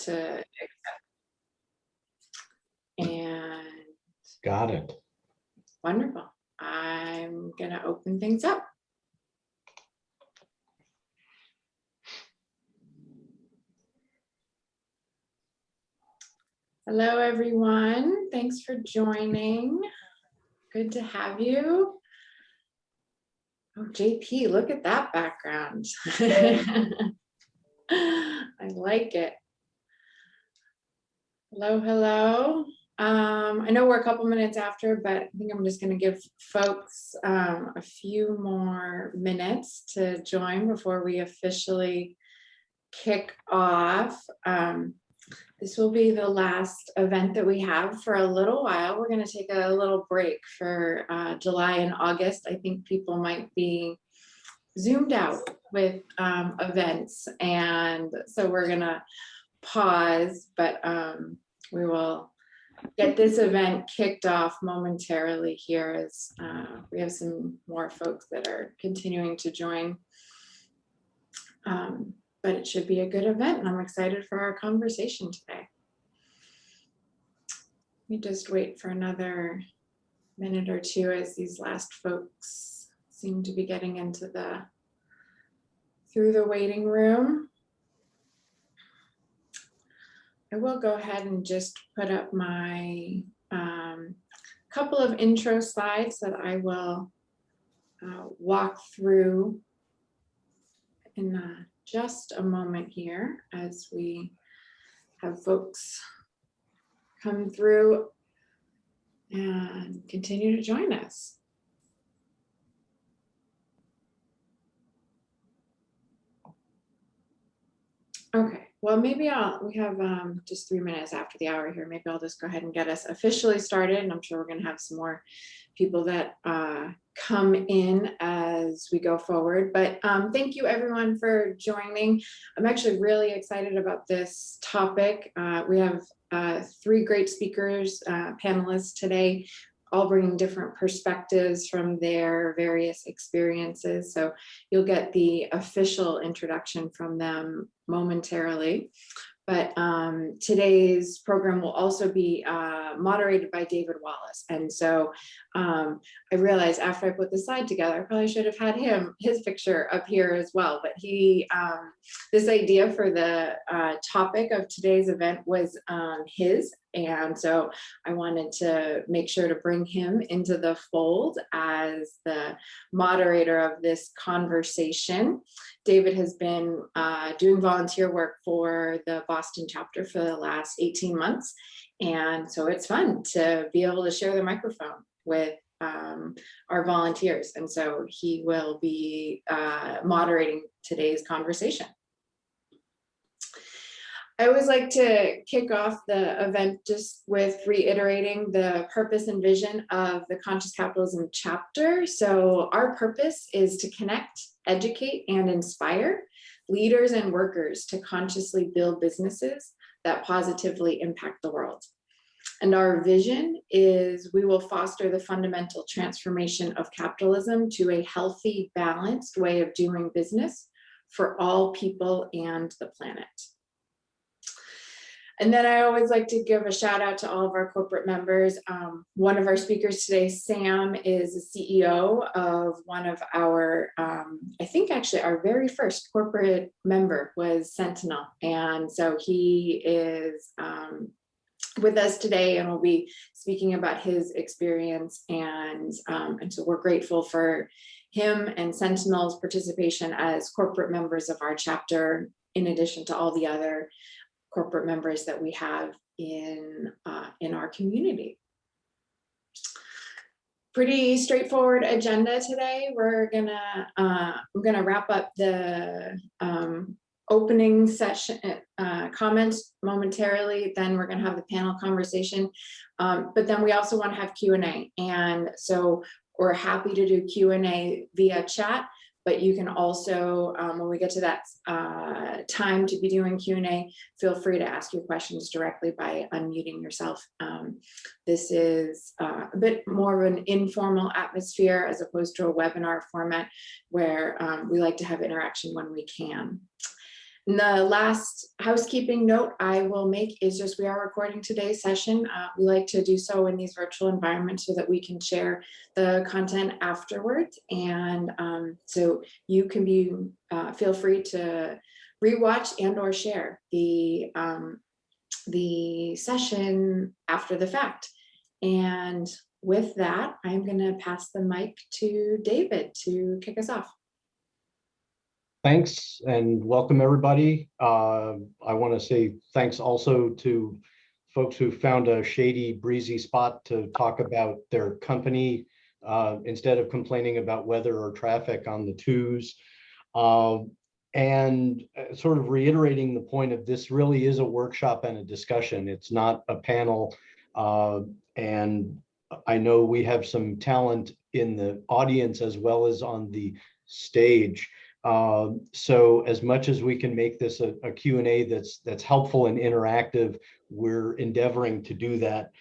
to accept. And got it. Wonderful. I'm going to open things up. Hello, everyone. Thanks for joining. Good to have you. Oh, JP, look at that background. I like it. Hello, hello. I know we're a couple minutes after, but I think I'm just going to give folks a few more minutes to join before we officially kick off. This will be the last event that we have for a little while. We're going to take a little break for July and August. I think people might be zoomed out with events, and so we're going to pause, but we will get this event kicked off momentarily here as we have some more folks that are continuing to join. But it should be a good event, and I'm excited for our conversation today. Let me just wait for another minute or two as these last folks seem to be getting into through the waiting room. I will go ahead and just put up my couple of intro slides that I will walk through in just a moment here as we have folks come through and continue to join us. Okay. Well, maybe we have just 3 minutes after the hour here. Maybe I'll just go ahead and get us officially started. And I'm sure we're going to have some more people that come in as we go forward. But thank you, everyone, for joining. I'm actually really excited about this topic. We have 3 great speakers, panelists today, all bringing different perspectives from their various experiences. So you'll get the official introduction from them momentarily. But today's program will also be moderated by David Wallace. And so I realized after I put the slide together, I probably should have had his picture up here as well. But this idea for the topic of today's event was his. And so I wanted to make sure to bring him into the fold as the moderator of this conversation. David has been doing volunteer work for the Boston chapter for the last 18 months. And so it's fun to be able to share the microphone with our volunteers. And so he will be moderating today's conversation. I always like to kick off the event just with reiterating the purpose and vision of the Conscious Capitalism chapter. So our purpose is to connect, educate, and inspire leaders and workers to consciously build businesses that positively impact the world. And our vision is we will foster the fundamental transformation of capitalism to a healthy, balanced way of doing business for all people and the planet. And then I always like to give a shout out to all of our corporate members. One of our speakers today, Sam, is the CEO of one of our, I think actually our very first corporate member was Sentinel. And so he is with us today and will be speaking about his experience. And so we're grateful for him and Sentinel's participation as corporate members of our chapter, in addition to all the other corporate members that we have in our community. Pretty straightforward agenda today. I'm gonna wrap up the opening session comments momentarily. Then we're gonna have the panel conversation. But then we also want to have Q&A, and so we're happy to do Q&A via chat. But you can also, when we get to that time to be doing Q&A, feel free to ask your questions directly by unmuting yourself. This is a bit more of an informal atmosphere as opposed to a webinar format where we like to have interaction when we can. the last housekeeping note I will make is just we are recording today's session. We like to do so in these virtual environments so that we can share the content afterwards. And so you can be feel free to rewatch and or share the session after the fact. And with that, I'm going to pass the mic to David to kick us off. Thanks and welcome everybody. I want to say thanks also to folks who found a shady, breezy spot to talk about their company instead of complaining about weather or traffic on the twos. And sort of reiterating the point of this really is a workshop and a discussion. It's not a panel. And I know we have some talent in the audience as well as on the stage. So as much as we can make this a Q&A that's helpful and interactive, we're endeavoring to do that.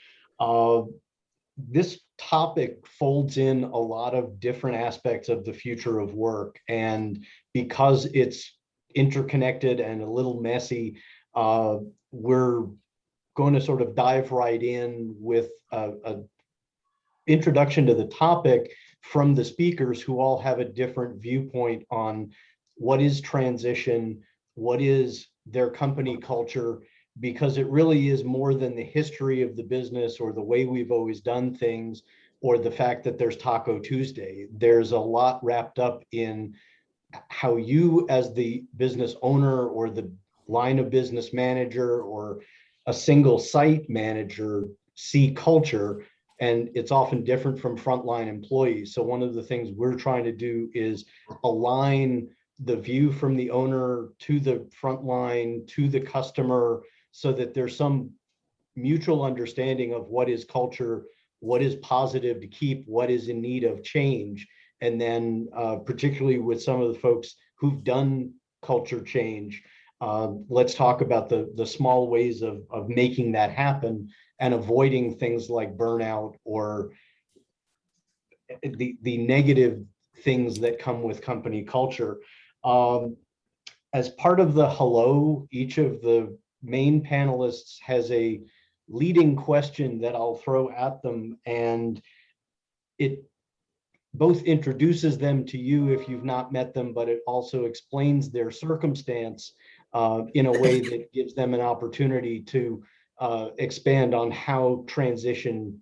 This topic folds in a lot of different aspects of the future of work. And because it's interconnected and a little messy, we're going to sort of dive right in with a introduction to the topic from the speakers who all have a different viewpoint on what is transition, what is their company culture, because it really is more than the history of the business or the way we've always done things or the fact that there's Taco Tuesday. There's a lot wrapped up in how you as the business owner or the line of business manager or a single site manager see culture. And it's often different from frontline employees. So one of the things we're trying to do is align the view from the owner to the frontline, to the customer, so that there's some mutual understanding of what is culture, what is positive to keep, what is in need of change. And then particularly with some of the folks who've done culture change, let's talk about the small ways of making that happen and avoiding things like burnout or the negative things that come with company culture. As part of the hello, each of the main panelists has a leading question that I'll throw at them, and it both introduces them to you if you've not met them, but it also explains their circumstance in a way that gives them an opportunity to expand on how transition,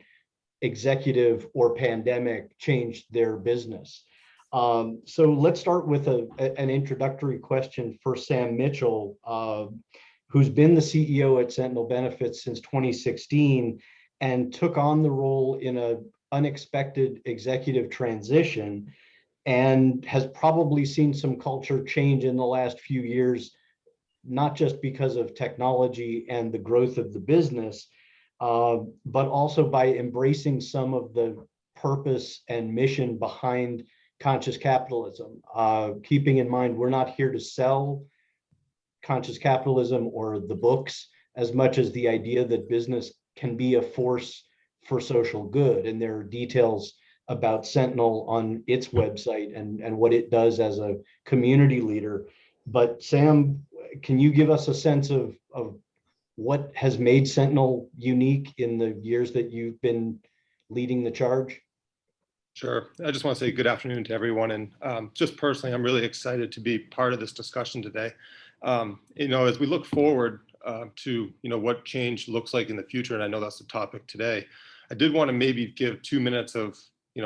executive or pandemic changed their business. So let's start with an introductory question for Sam Mitchell, who's been the CEO at Sentinel Benefits since 2016 and took on the role in an unexpected executive transition and has probably seen some culture change in the last few years, not just because of technology and the growth of the business, but also by embracing some of the purpose and mission behind conscious capitalism. Keeping in mind, we're not here to sell conscious capitalism or the books as much as the idea that business can be a force for social good. And there are details about Sentinel on its website and what it does as a community leader. But Sam, can you give us a sense of what has made Sentinel unique in the years that you've been leading the charge? Sure. I just want to say good afternoon to everyone. And just personally, I'm really excited to be part of this discussion today. As we look forward to, what change looks like in the future, and I know that's the topic today, I did want to maybe give 2 minutes of,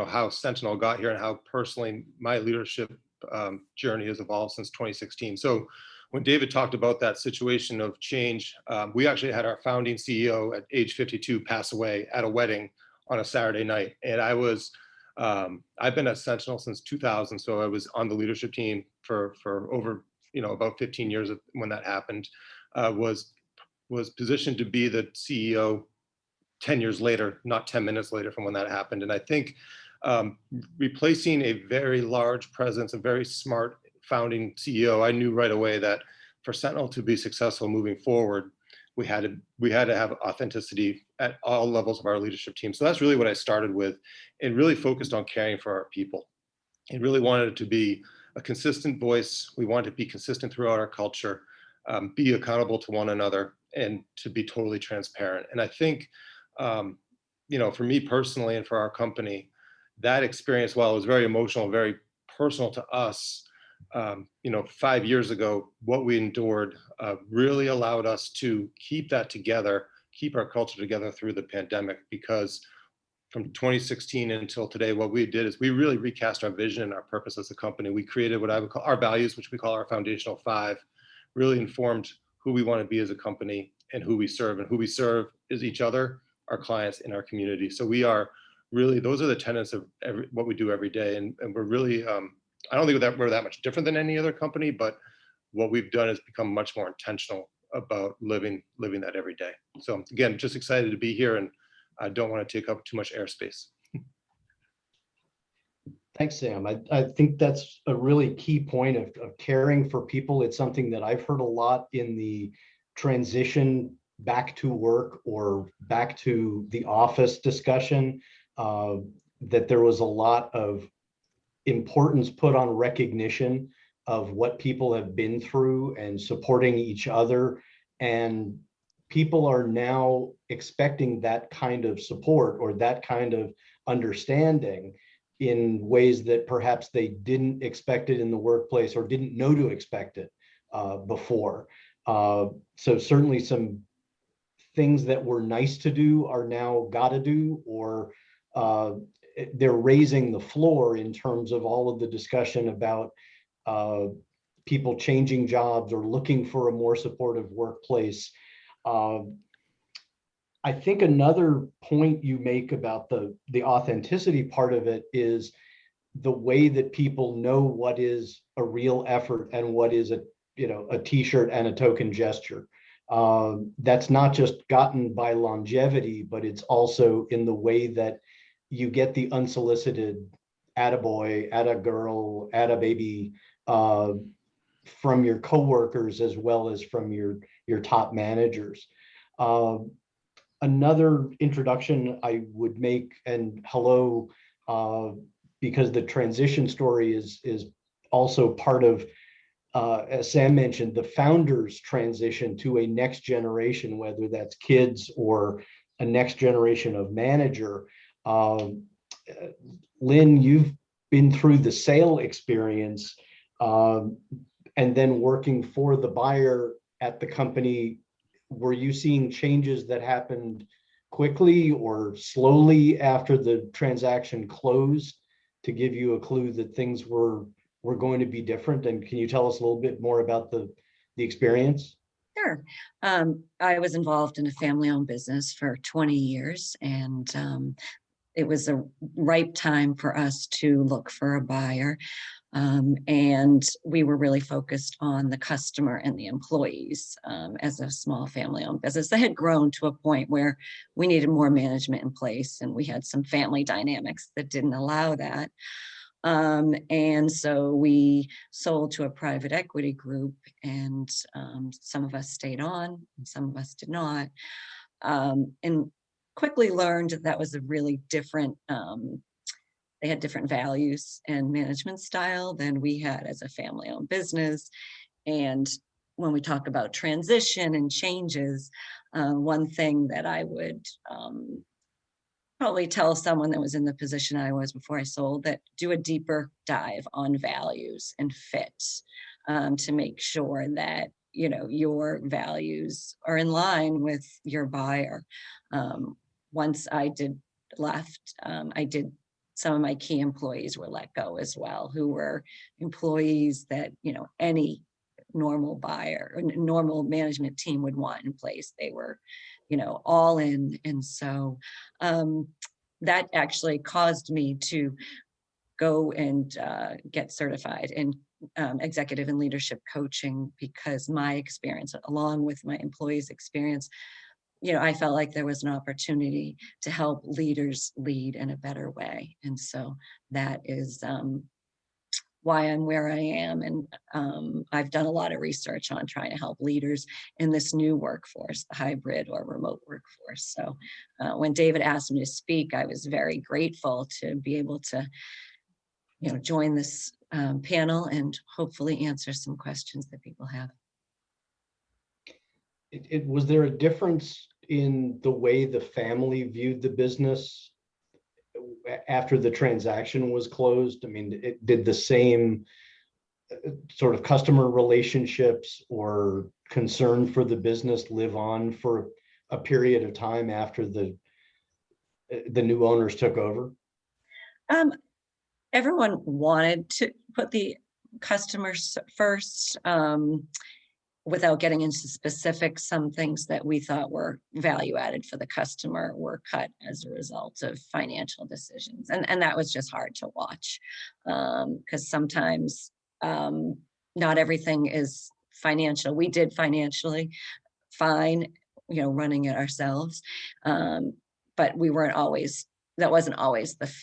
how Sentinel got here and how personally my leadership journey has evolved since 2016. So when David talked about that situation of change, we actually had our founding CEO at age 52 pass away at a wedding on a Saturday night. And I've been at Sentinel since 2000. So I was on the leadership team for over, about 15 years when that happened, was positioned to be the CEO 10 years later, not 10 minutes later from when that happened. And I think replacing a very large presence, a very smart founding CEO, I knew right away that for Sentinel to be successful moving forward, we had to have authenticity at all levels of our leadership team. So that's really what I started with, and really focused on caring for our people. And really wanted it to be a consistent voice. We wanted to be consistent throughout our culture. be accountable to one another, and to be totally transparent. And I think, for me personally and for our company, that experience, while it was very emotional, very personal to us, 5 years ago, what we endured really allowed us to keep that together, keep our culture together through the pandemic. Because from 2016 until today, what we did is we really recast our vision and our purpose as a company. We created what I would call our values, which we call our foundational 5, really informed who we want to be as a company and who we serve. And who we serve is each other, our clients, and our community. So we are really, those are the tenets of what we do every day. And we're really, I don't think that we're that much different than any other company, but what we've done is become much more intentional about living that every day. So again, just excited to be here, and I don't want to take up too much airspace. Thanks, Sam. I think that's a really key point of caring for people. It's something that I've heard a lot in the transition back to work or back to the office discussion, that there was a lot of importance put on recognition of what people have been through and supporting each other. And people are now expecting that kind of support or that kind of understanding in ways that perhaps they didn't expect it in the workplace or didn't know to expect it before. So certainly some things that were nice to do are now gotta do, or they're raising the floor in terms of all of the discussion about people changing jobs or looking for a more supportive workplace. I think another point you make about the authenticity part of it is the way that people know what is a real effort and what is a t-shirt and a token gesture. That's not just gotten by longevity, but it's also in the way that you get the unsolicited attaboy, attagirl, attababy from your coworkers as well as from your top managers. Another introduction I would make, and hello, because the transition story is also part of, as Sam mentioned, the founders transition to a next generation, whether that's kids or a next generation of manager. Lynn, you've been through the sale experience and then working for the buyer at the company. Were you seeing changes that happened quickly or slowly after the transaction closed to give you a clue that things were going to be different? And can you tell us a little bit more about the experience? Sure. I was involved in a family-owned business for 20 years, and it was a ripe time for us to look for a buyer. And we were really focused on the customer and the employees as a small family-owned business that had grown to a point where we needed more management in place, and we had some family dynamics that didn't allow that. And so we sold to a private equity group, and some of us stayed on and some of us did not. And quickly learned that was a really different, they had different values and management style than we had as a family-owned business. And when we talk about transition and changes, one thing that I would probably tell someone that was in the position I was before I sold, that do a deeper dive on values and fit to make sure that your values are in line with your buyer. Once I left, some of my key employees were let go as well, who were employees that any normal buyer or normal management team would want in place. They were all in. And so that actually caused me to go and get certified in executive and leadership coaching, because my experience, along with my employees' experience, I felt like there was an opportunity to help leaders lead in a better way. And so that is why I'm where I am. And I've done a lot of research on trying to help leaders in this new workforce, the hybrid or remote workforce. So when David asked me to speak, I was very grateful to be able to join this panel and hopefully answer some questions that people have. Was there a difference in the way the family viewed the business after the transaction was closed? I mean, did the same sort of customer relationships or concern for the business live on for a period of time after the new owners took over? Everyone wanted to put the customers first. Without getting into specifics, some things that we thought were value added for the customer were cut as a result of financial decisions. And that was just hard to watch, because sometimes not everything is financial. We did financially fine, running it ourselves. But we weren't always, that wasn't always the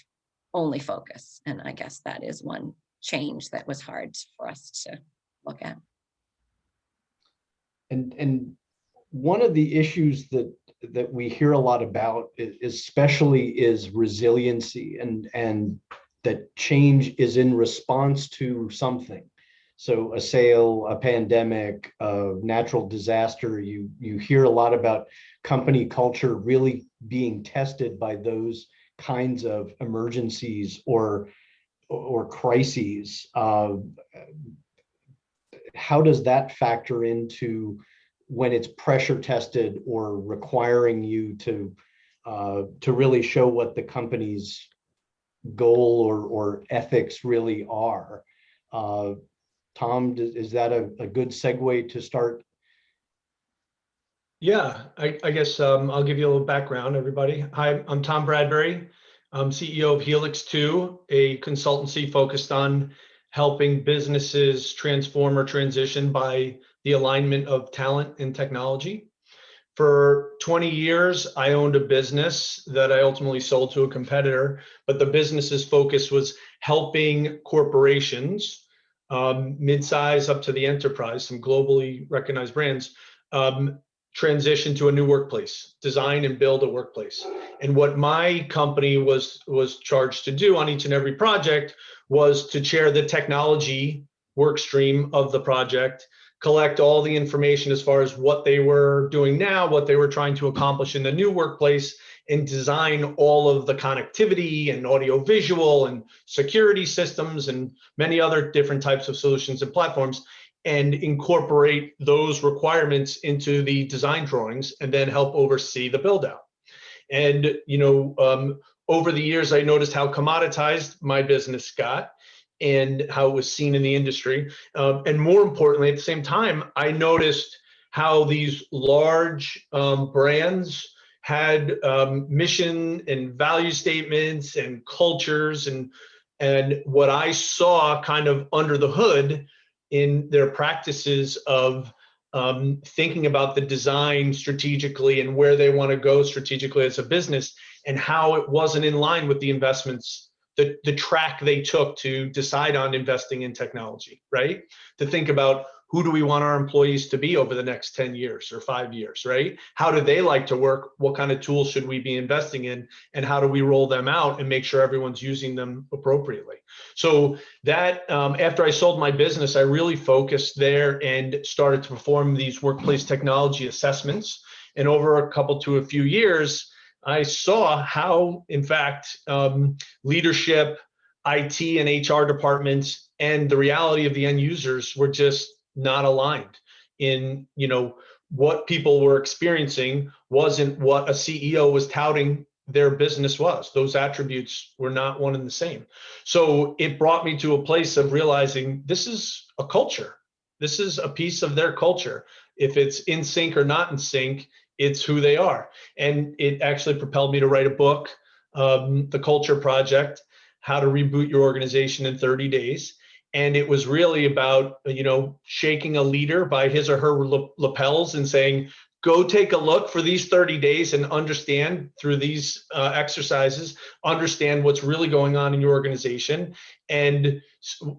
only focus. And I guess that is one change that was hard for us to look at. And one of the issues that we hear a lot about, especially, is resiliency, and that change is in response to something. So a sale, a pandemic, a natural disaster. You hear a lot about company culture really being tested by those kinds of emergencies or crises. How does that factor into when it's pressure tested or requiring you to really show what the company's goal or ethics really are? Tom, is that a good segue to start? Yeah, I guess I'll give you a little background, everybody. Hi, I'm Tom Bradbury. I'm CEO of Helix 2, a consultancy focused on helping businesses transform or transition by the alignment of talent and technology. For 20 years, I owned a business that I ultimately sold to a competitor, but the business's focus was helping corporations, mid-size up to the enterprise, some globally recognized brands, transition to a new workplace, design and build a workplace. And what my company was charged to do on each and every project was to chair the technology work stream of the project, collect all the information as far as what they were doing now, what they were trying to accomplish in the new workplace, and design all of the connectivity and audio visual and security systems and many other different types of solutions and platforms, and incorporate those requirements into the design drawings and then help oversee the build out. And, over the years, I noticed how commoditized my business got and how it was seen in the industry. And more importantly, at the same time, I noticed how these large brands had mission and value statements and cultures, and what I saw kind of under the hood in their practices of thinking about the design strategically and where they want to go strategically as a business, and how it wasn't in line with the investments, the track they took to decide on investing in technology, right? To think about, who do we want our employees to be over the next 10 years or 5 years, right? How do they like to work? What kind of tools should we be investing in? And how do we roll them out and make sure everyone's using them appropriately? So that after I sold my business, I really focused there and started to perform these workplace technology assessments. And over a few years, I saw how, in fact, leadership, IT and HR departments, and the reality of the end users were just not aligned in, what people were experiencing wasn't what a CEO was touting their business was. Those attributes were not one and the same. So it brought me to a place of realizing this is a culture. This is a piece of their culture. If it's in sync or not in sync, it's who they are. And it actually propelled me to write a book, The Culture Project, How to Reboot Your Organization in 30 Days. And it was really about, shaking a leader by his or her lapels and saying, go take a look for these 30 days and understand through these exercises, understand what's really going on in your organization. And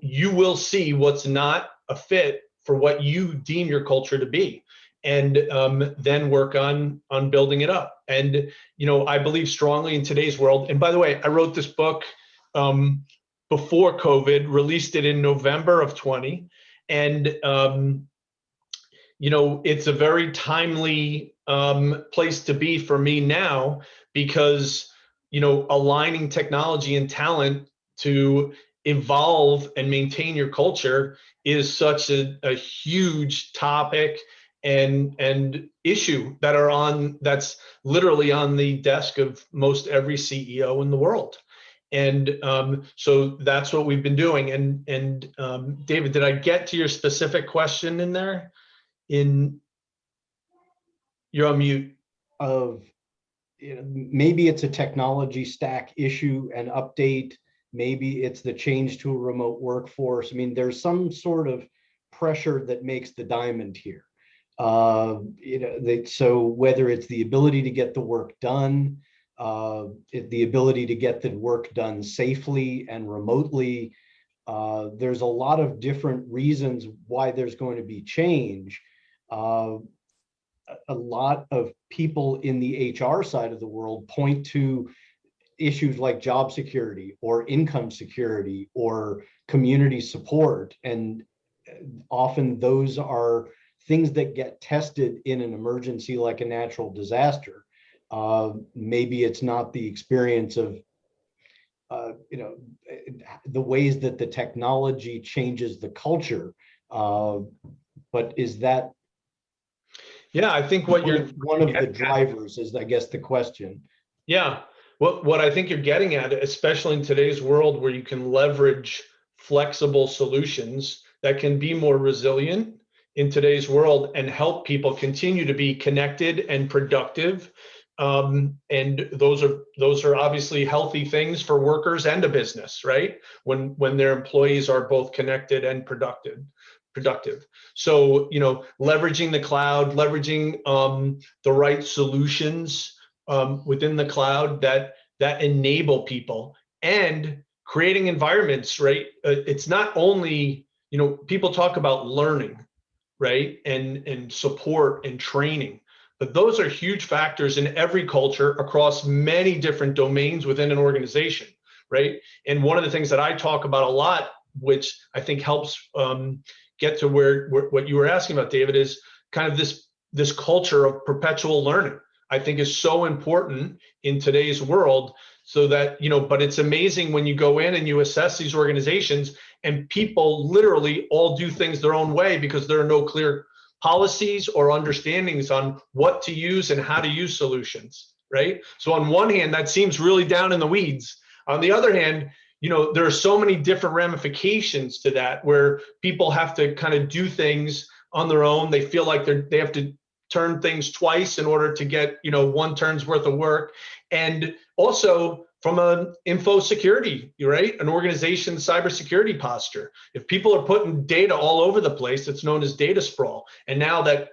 you will see what's not a fit for what you deem your culture to be. And then work on building it up. And, I believe strongly in today's world. And by the way, I wrote this book before COVID, released it in November of 20. And it's a very timely place to be for me now, because, aligning technology and talent to evolve and maintain your culture is such a huge topic and issue that's literally on the desk of most every CEO in the world. And so that's what we've been doing. And David, did I get to your specific question in there? You're on mute. Of maybe it's a technology stack issue and update. Maybe it's the change to a remote workforce. I mean, there's some sort of pressure that makes the diamond here. So whether it's the ability to get the work done, the ability to get the work done safely and remotely, there's a lot of different reasons why there's going to be change. A lot of people in the HR side of the world point to issues like job security or income security or community support. And often those are things that get tested in an emergency like a natural disaster. Maybe it's not the experience of the ways that the technology changes the culture. But is that Yeah, I think what you're one of the drivers is, I guess, the question. Yeah, what I think you're getting at, especially in today's world where you can leverage flexible solutions that can be more resilient in today's world and help people continue to be connected and productive. And those are obviously healthy things for workers and a business, right? When their employees are both connected and productive. So, leveraging the cloud, leveraging the right solutions within the cloud that enable people, and creating environments, right? It's not only, people talk about learning, right? And support and training, but those are huge factors in every culture across many different domains within an organization, right? And one of the things that I talk about a lot, which I think helps get to where what you were asking about, David, is kind of this culture of perpetual learning. I think is so important in today's world, so that, but it's amazing when you go in and you assess these organizations and people literally all do things their own way because there are no clear policies or understandings on what to use and how to use solutions, right? So on one hand, that seems really down in the weeds. On the other hand, there are so many different ramifications to that where people have to kind of do things on their own. They feel like they have to turn things twice in order to get, one turn's worth of work. And also from an info security, right? An organization's cybersecurity posture. If people are putting data all over the place, it's known as data sprawl. And now that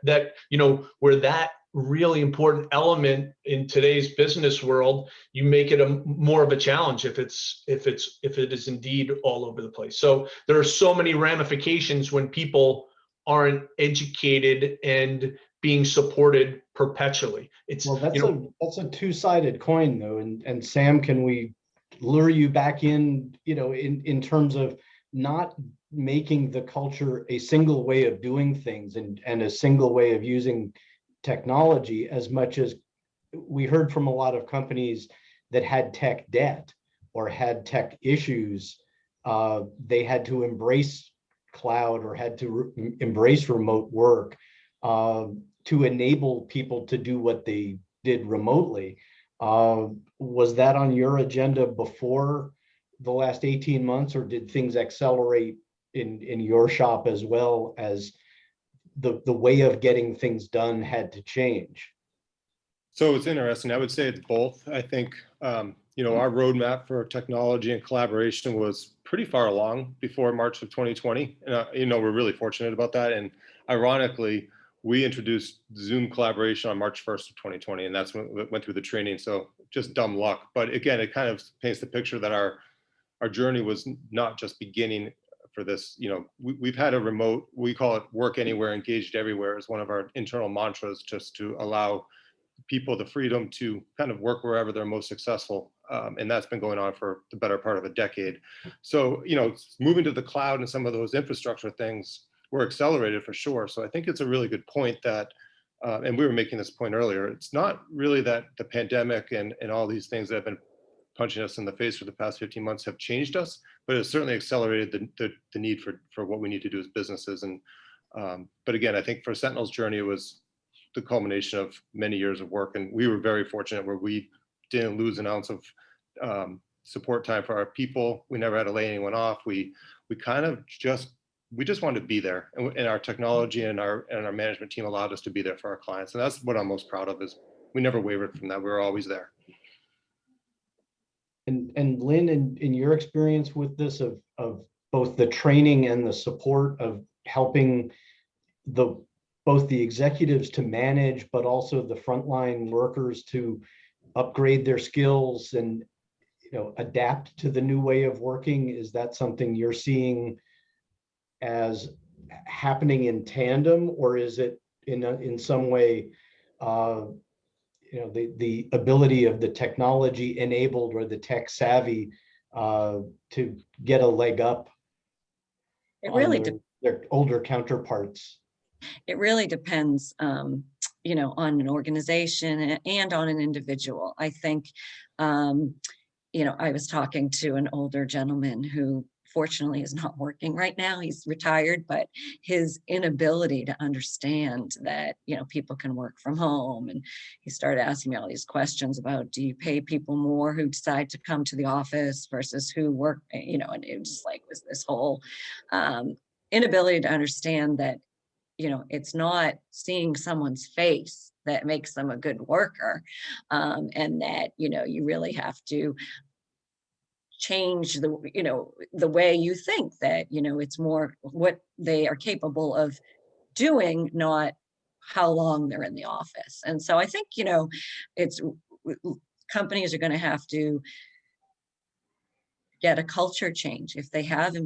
where that really important element in today's business world, you make it more of a challenge if it is indeed all over the place. So there are so many ramifications when people aren't educated and being supported perpetually. Well, that's a two-sided coin, though. And Sam, can we lure you back in, in terms of not making the culture a single way of doing things and a single way of using technology, as much as we heard from a lot of companies that had tech debt or had tech issues. They had to embrace cloud or had to embrace remote work to enable people to do what they did remotely. Was that on your agenda before the last 18 months, or did things accelerate in your shop as well as the way of getting things done had to change? So it's interesting. I would say it's both. I think, our roadmap for technology and collaboration was pretty far along before March of 2020. And, we're really fortunate about that. And ironically, we introduced Zoom collaboration on March 1st of 2020, and that's when we went through the training. So just dumb luck. But again, it kind of paints the picture that our journey was not just beginning for this. We've had a remote, we call it work anywhere, engaged everywhere, is one of our internal mantras, just to allow people the freedom to kind of work wherever they're most successful. And that's been going on for the better part of a decade. So, moving to the cloud and some of those infrastructure things, were accelerated for sure. So I think it's a really good point that, and we were making this point earlier, it's not really that the pandemic and all these things that have been punching us in the face for the past 15 months have changed us, but it's certainly accelerated the need for what we need to do as businesses. And but again, I think for Sentinel's journey, it was the culmination of many years of work, and we were very fortunate where we didn't lose an ounce of support time for our people. We never had to lay anyone off. We kind of just wanted to be there, and our technology and our management team allowed us to be there for our clients, and that's what I'm most proud of. Is we never wavered from that. We were always there. And Lynn, in your experience with this, of both the training and the support of helping both the executives to manage, but also the frontline workers to upgrade their skills and adapt to the new way of working, is that something you're seeing as happening in tandem, or is it in some way the ability of the technology enabled or the tech savvy to get a leg up It really their older counterparts? It really depends, on an organization and on an individual. I think, I was talking to an older gentleman who fortunately is not working right now. He's retired, but his inability to understand that, people can work from home. And he started asking me all these questions about, do you pay people more who decide to come to the office versus who work, and it just was this whole inability to understand that, it's not seeing someone's face that makes them a good worker, and that, you really have to change the way you think that, it's more what they are capable of doing, not how long they're in the office. And so I think, it's companies are going to have to get a culture change if they have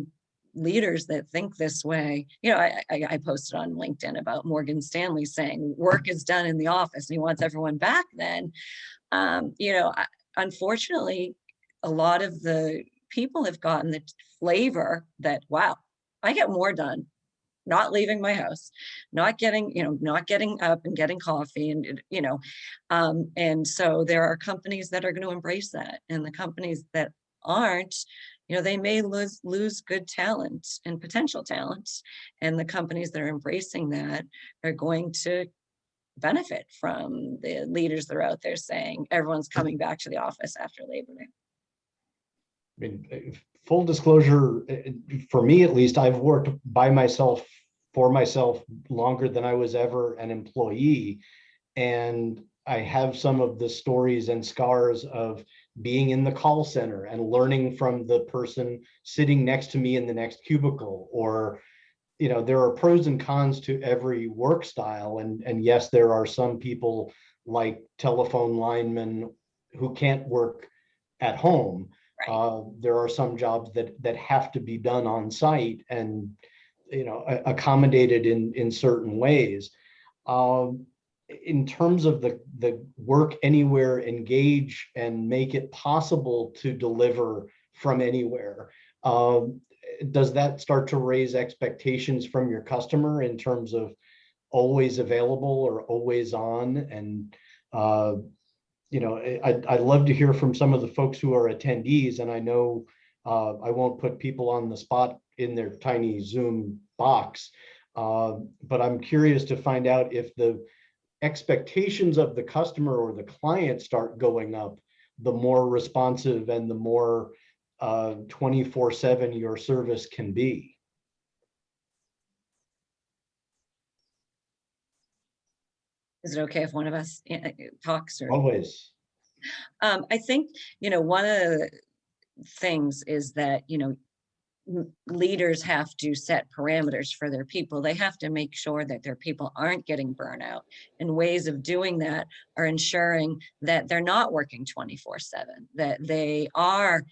leaders that think this way. I posted on LinkedIn about Morgan Stanley saying work is done in the office and he wants everyone back then. Unfortunately, a lot of the people have gotten the flavor that, wow, I get more done not leaving my house, not getting up and getting coffee, and so there are companies that are going to embrace that, and the companies that aren't, they may lose good talent and potential talents, and the companies that are embracing that are going to benefit from the leaders that are out there saying everyone's coming back to the office after Labor Day. I mean, full disclosure, for me at least, I've worked for myself longer than I was ever an employee, and I have some of the stories and scars of being in the call center and learning from the person sitting next to me in the next cubicle. Or, there are pros and cons to every work style, and yes, there are some people like telephone linemen who can't work at home. Right. There are some jobs that have to be done on site and accommodated in certain ways. In terms of the work anywhere, engage and make it possible to deliver from anywhere, does that start to raise expectations from your customer in terms of always available or always on? And I'd love to hear from some of the folks who are attendees, and I know I won't put people on the spot in their tiny Zoom box, but I'm curious to find out if the expectations of the customer or the client start going up, the more responsive and the more 24/7 your service can be. Is it okay if one of us talks? Or Always. I think, one of the things is that, leaders have to set parameters for their people. They have to make sure that their people aren't getting burnout. And ways of doing that are ensuring that they're not working 24/7, that they are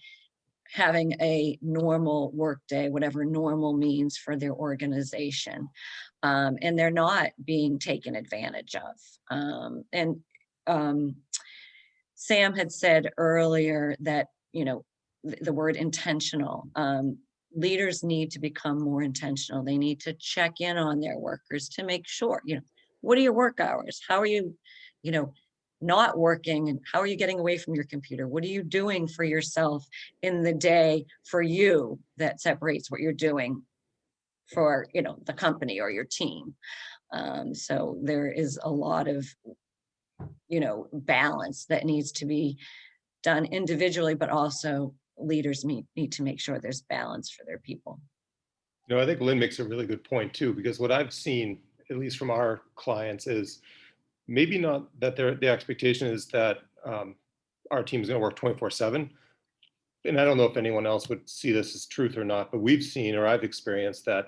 having a normal work day, whatever normal means for their organization. And they're not being taken advantage of. Sam had said earlier that, the word intentional. leaders need to become more intentional. They need to check in on their workers to make sure, what are your work hours? How are you, not working, and how are you getting away from your computer? What are you doing for yourself in the day for you that separates what you're doing for, the company or your team? So there is a lot of, balance that needs to be done individually, but also leaders need to make sure there's balance for their people. I think Lynn makes a really good point too, because what I've seen, at least from our clients, is maybe not that the expectation is that our team is going to work 24/7. And I don't know if anyone else would see this as truth or not, but we've seen, or I've experienced, that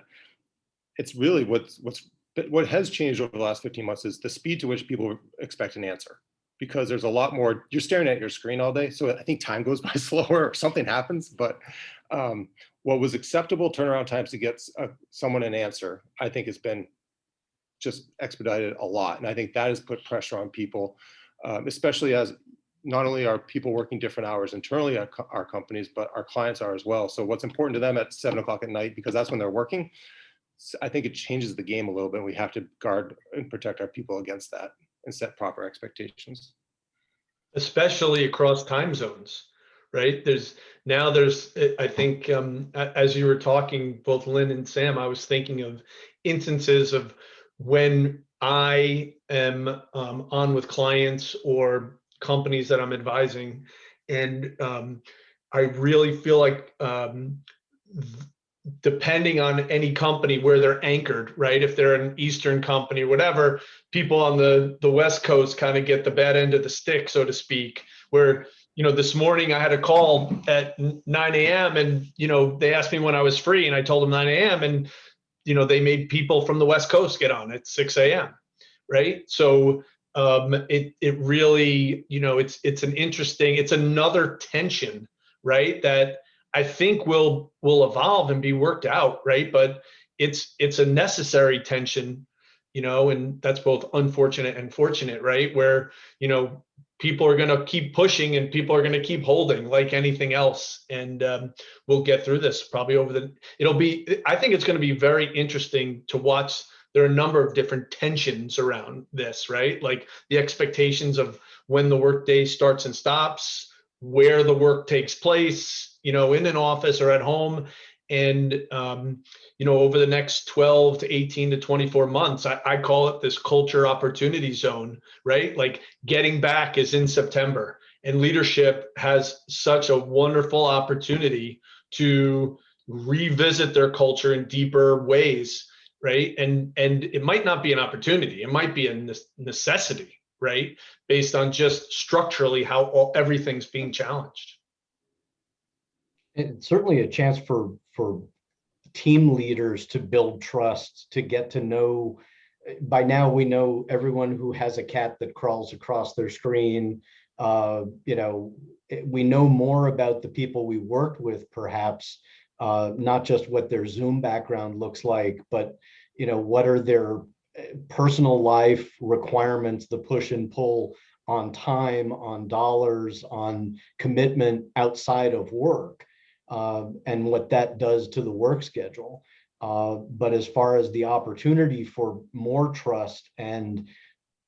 it's really what has changed over the last 15 months is the speed to which people expect an answer, because there's a lot more, you're staring at your screen all day. So I think time goes by slower or something happens, but what was acceptable turnaround times to get someone an answer, I think has been just expedited a lot. And I think that has put pressure on people, especially as not only are people working different hours internally at our companies, but our clients are as well. So what's important to them at 7 o'clock at night, because that's when they're working, I think it changes the game a little bit. We have to guard and protect our people against that and set proper expectations. Especially across time zones, right? I think, as you were talking, both Lynn and Sam, I was thinking of instances of when I am on with clients or companies that I'm advising, and I really feel like depending on any company where they're anchored, right? If they're an Eastern company or whatever, people on the West Coast kind of get the bad end of the stick, so to speak, where, this morning I had a call at 9 a.m. and, they asked me when I was free, and I told them 9 a.m. and, they made people from the West Coast get on at 6 a.m. Right. So it really, it's another tension, right, that I think will evolve and be worked out, right? But it's a necessary tension, and that's both unfortunate and fortunate, right? Where, people are going to keep pushing and people are going to keep holding like anything else. And we'll get through this probably I think it's going to be very interesting to watch. There are a number of different tensions around this, right? Like the expectations of when the workday starts and stops, where the work takes place, in an office or at home. And, over the next 12 to 18 to 24 months, I call it this culture opportunity zone, right? Like getting back is in September, and leadership has such a wonderful opportunity to revisit their culture in deeper ways, right? And it might not be an opportunity, it might be a necessity, right? Based on just structurally how everything's being challenged. It's certainly a chance for team leaders to build trust, to get to know. By now, we know everyone who has a cat that crawls across their screen. We know more about the people we work with, perhaps, not just what their Zoom background looks like, but what are their personal life requirements, the push and pull on time, on dollars, on commitment outside of work. And what that does to the work schedule. But as far as the opportunity for more trust and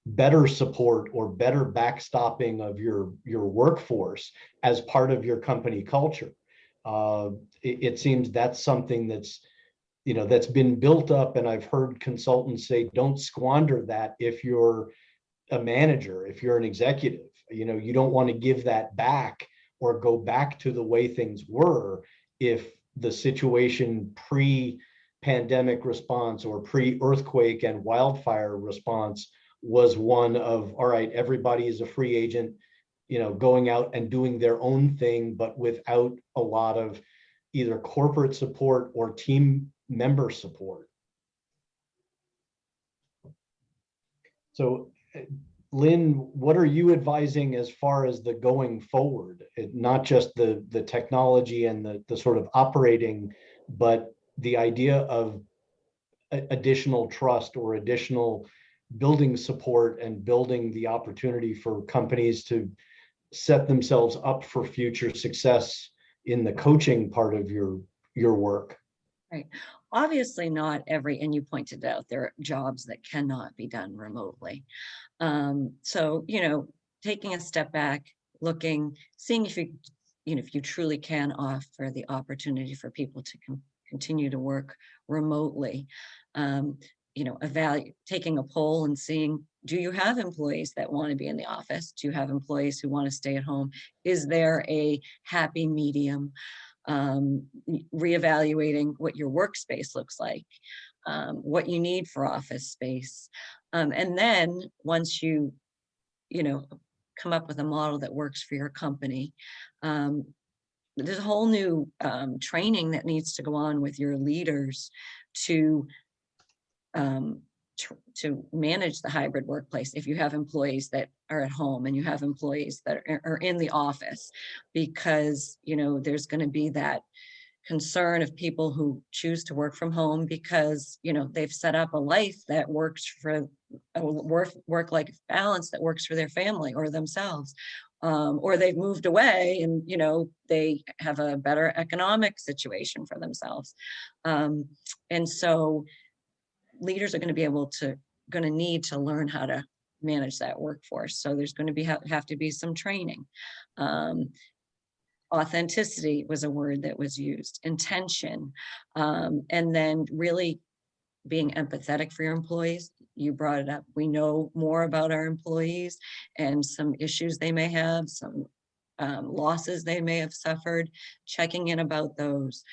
better support or better backstopping of your workforce as part of your company culture, it seems that's something that's been built up. And I've heard consultants say, don't squander that if you're a manager, if you're an executive. You don't want to give that back or go back to the way things were if the situation pre-pandemic response or pre-earthquake and wildfire response was one of, all right, everybody is a free agent, going out and doing their own thing, but without a lot of either corporate support or team member support. So, Lynn, what are you advising as far as the going forward? Not just the technology and the sort of operating, but the idea of additional trust or additional building support and building the opportunity for companies to set themselves up for future success in the coaching part of your work. Right. Obviously not every, and you pointed out, there are jobs that cannot be done remotely. So, taking a step back, looking, seeing if if you truly can offer the opportunity for people to continue to work remotely. Um, taking a poll and seeing, do you have employees that want to be in the office? Do you have employees who want to stay at home? Is there a happy medium? Reevaluating what your workspace looks like, what you need for office space. And then once you know, come up with a model that works for your company, there's a whole new training that needs to go on with your leaders to um, to manage the hybrid workplace if you have employees that are at home and you have employees that are in the office, because there's going to be that concern of people who choose to work from home because they've set up a life that works for a work-life balance that works for their family or themselves, or they've moved away and they have a better economic situation for themselves, and so leaders are going to need to learn how to manage that workforce. So there's going to have to be some training. Authenticity was a word that was used, intention, and then really being empathetic for your employees. You brought it up. We know more about our employees and some issues they may have, some losses they may have suffered, checking in about those,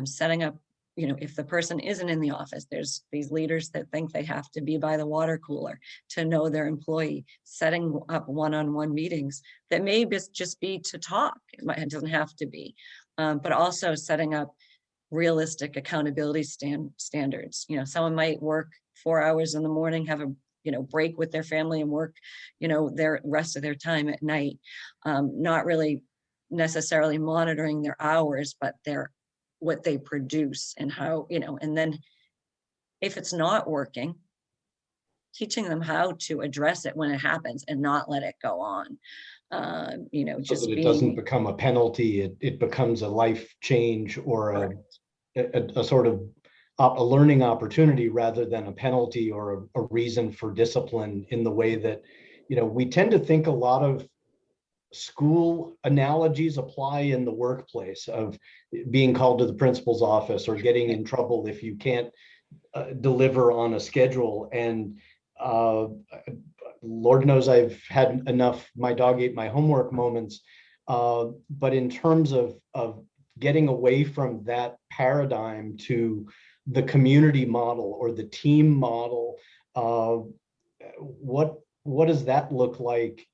setting up, if the person isn't in the office, there's these leaders that think they have to be by the water cooler to know their employee, setting up one-on-one meetings that may just be to talk. It doesn't have to be, but also setting up realistic accountability standards. Someone might work 4 hours in the morning, have a break with their family and work their rest of their time at night, not really necessarily monitoring their hours, but what they produce and how, and then if it's not working, teaching them how to address it when it happens and not let it go on. So just that it being doesn't become a penalty, it becomes a life change or a sort of a learning opportunity rather than a penalty or a reason for discipline, in the way that, we tend to think a lot of school analogies apply in the workplace, of being called to the principal's office or getting in trouble if you can't deliver on a schedule. And Lord knows I've had enough "my dog ate my homework" moments, but in terms of getting away from that paradigm to the community model or the team model, what does that look like?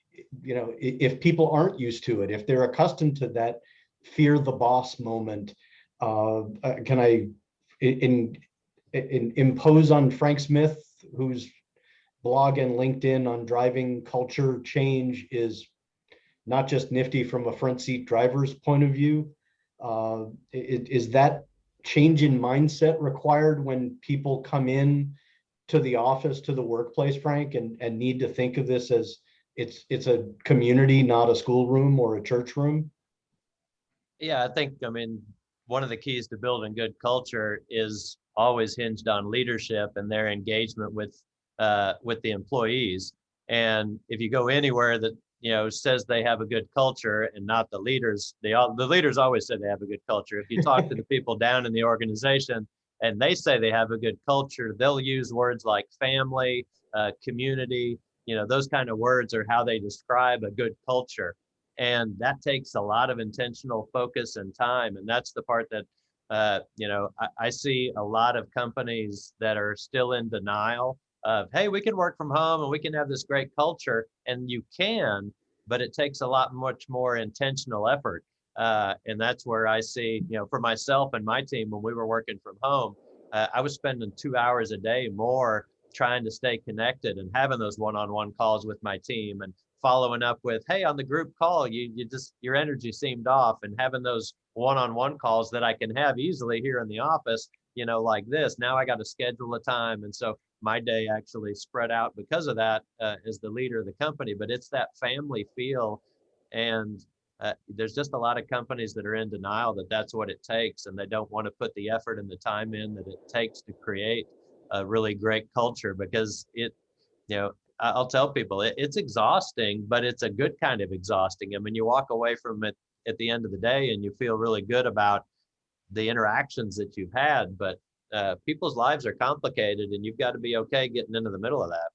If people aren't used to it, if they're accustomed to that fear the boss moment, can I impose on Frank Smith, whose blog and LinkedIn on driving culture change is not just nifty from a front seat driver's point of view? Is that change in mindset required when people come in to the office, to the workplace, Frank, and need to think of this as it's a community, not a schoolroom or a church room? Yeah, I mean, one of the keys to building good culture is always hinged on leadership and their engagement with the employees. And if you go anywhere that says they have a good culture and not the leaders, the leaders always say they have a good culture. If you talk to the people down in the organization and they say they have a good culture, they'll use words like family, community. Those kind of words are how they describe a good culture. And that takes a lot of intentional focus and time. And that's the part that, I see a lot of companies that are still in denial of, hey, we can work from home and we can have this great culture. And you can, but it takes a lot much more intentional effort. And that's where I see, for myself and my team, when we were working from home, I was spending 2 hours a day more trying to stay connected and having those one-on-one calls with my team and following up with, hey, on the group call, your energy seemed off, and having those one-on-one calls that I can have easily here in the office, like this. Now I got to schedule a time. And so my day actually spread out because of that, as the leader of the company. But it's that family feel. And there's just a lot of companies that are in denial that that's what it takes, and they don't want to put the effort and the time in that it takes to create a really great culture, because I'll tell people it's exhausting, but it's a good kind of exhausting. I mean, you walk away from it at the end of the day and you feel really good about the interactions that you've had, but people's lives are complicated, and you've got to be okay getting into the middle of that.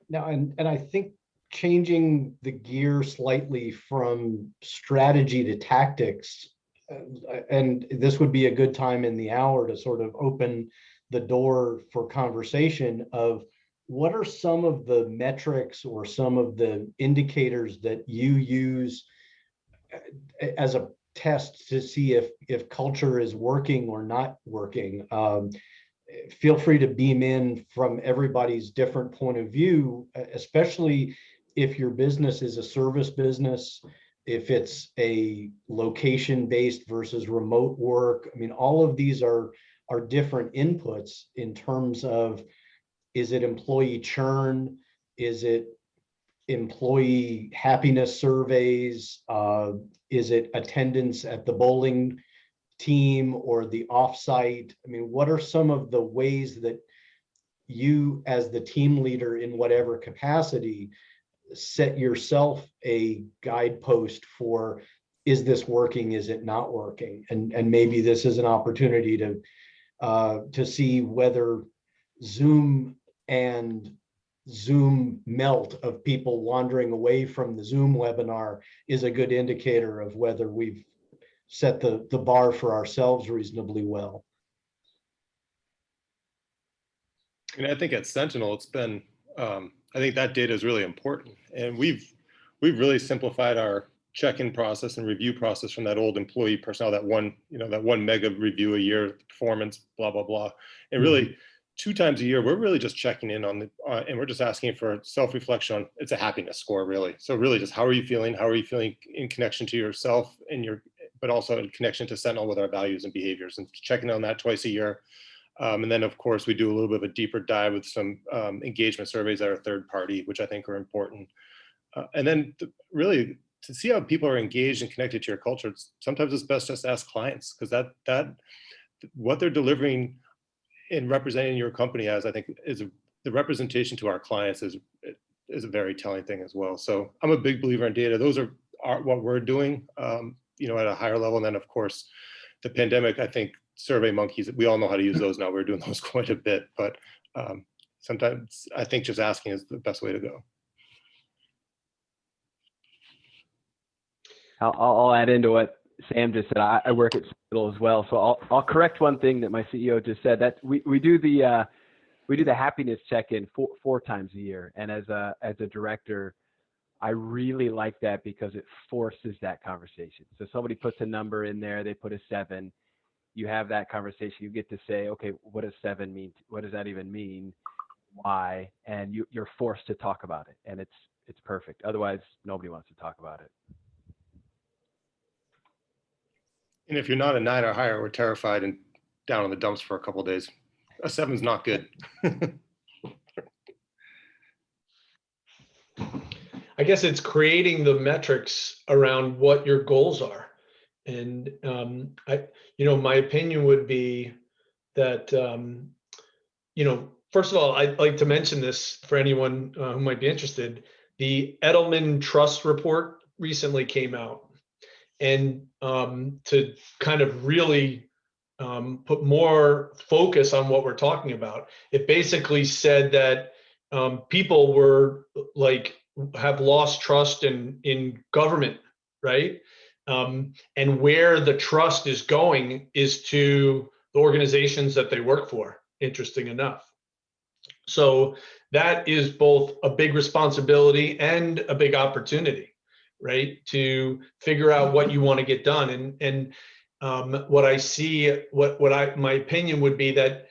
Now, and I think changing the gear slightly from strategy to tactics, and this would be a good time in the hour to sort of open the door for conversation of what are some of the metrics or some of the indicators that you use as a test to see if culture is working or not working. Feel free to beam in from everybody's different point of view, especially if your business is a service business, if it's a location-based versus remote work. I mean, all of these are different inputs in terms of, is it employee churn? Is it employee happiness surveys? Is it attendance at the bowling team or the offsite? I mean, what are some of the ways that you, as the team leader in whatever capacity, set yourself a guidepost for, is this working? Is it not working? And maybe this is an opportunity to see whether Zoom and Zoom melt of people wandering away from the Zoom webinar is a good indicator of whether we've set the bar for ourselves reasonably well. And I think at Sentinel, it's been, I think that data is really important. And we've really simplified our check-in process and review process from that old employee personnel, that one mega review a year, performance, blah, blah, blah. And really 2 times a year, we're really just checking in on and we're just asking for self-reflection on, it's a happiness score, really. So really just, how are you feeling? How are you feeling in connection to yourself and but also in connection to Sentinel with our values and behaviors, and checking on that twice a year. And then, of course, we do a little bit of a deeper dive with some engagement surveys that are third party, which I think are important. And then really to see how people are engaged and connected to your culture, sometimes it's best just to ask clients, because that what they're delivering and representing your company as, I think, is the representation to our clients is a very telling thing as well. So I'm a big believer in data. Those are what we're doing, at a higher level. And then, of course, the pandemic, I think, Survey Monkeys, we all know how to use those now. We're doing those quite a bit, but sometimes I think just asking is the best way to go. I'll add into what Sam just said. I work at Sentinel as well, so I'll correct one thing that my CEO just said. That we do the happiness check-in 4 times a year, and as a director, I really like that because it forces that conversation. So somebody puts a number in there, they put a 7. You have that conversation. You get to say, okay, what does 7 mean? What does that even mean? Why? And you're forced to talk about it, and it's perfect. Otherwise, nobody wants to talk about it. And if you're not a 9 or higher, we're terrified and down in the dumps for a couple of days. A 7's not good. I guess it's creating the metrics around what your goals are. And my opinion would be that, first of all, I'd like to mention this for anyone who might be interested. The Edelman Trust Report recently came out. And to kind of really put more focus on what we're talking about, it basically said that people were have lost trust in government, right? And where the trust is going is to the organizations that they work for, interesting enough. So that is both a big responsibility and a big opportunity, right? To figure out what you want to get done. And what I see, my opinion would be that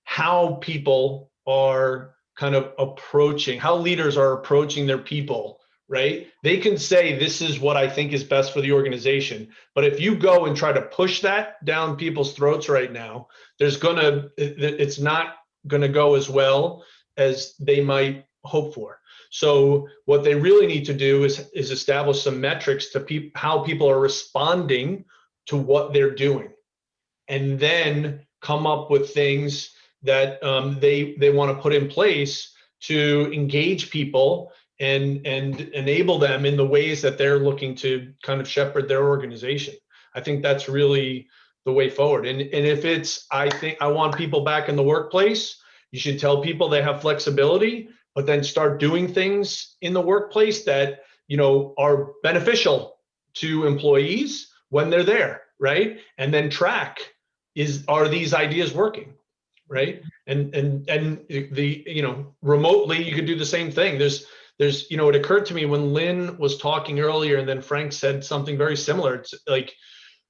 how people are kind of approaching, how leaders are approaching their people, right? They can say, this is what I think is best for the organization. But if you go and try to push that down people's throats right now, it's not going to go as well as they might hope for. So what they really need to do is establish some metrics to how people are responding to what they're doing, and then come up with things that they want to put in place to engage people and enable them in the ways that they're looking to kind of shepherd their organization. I think that's really the way forward. And if it's, I think I want people back in the workplace, you should tell people they have flexibility, but then start doing things in the workplace that, you know, are beneficial to employees when they're there, right? And then track, are these ideas working, right? And the, you know, remotely you could do the same thing. There's, you know, it occurred to me when Lynn was talking earlier, and then Frank said something very similar. It's like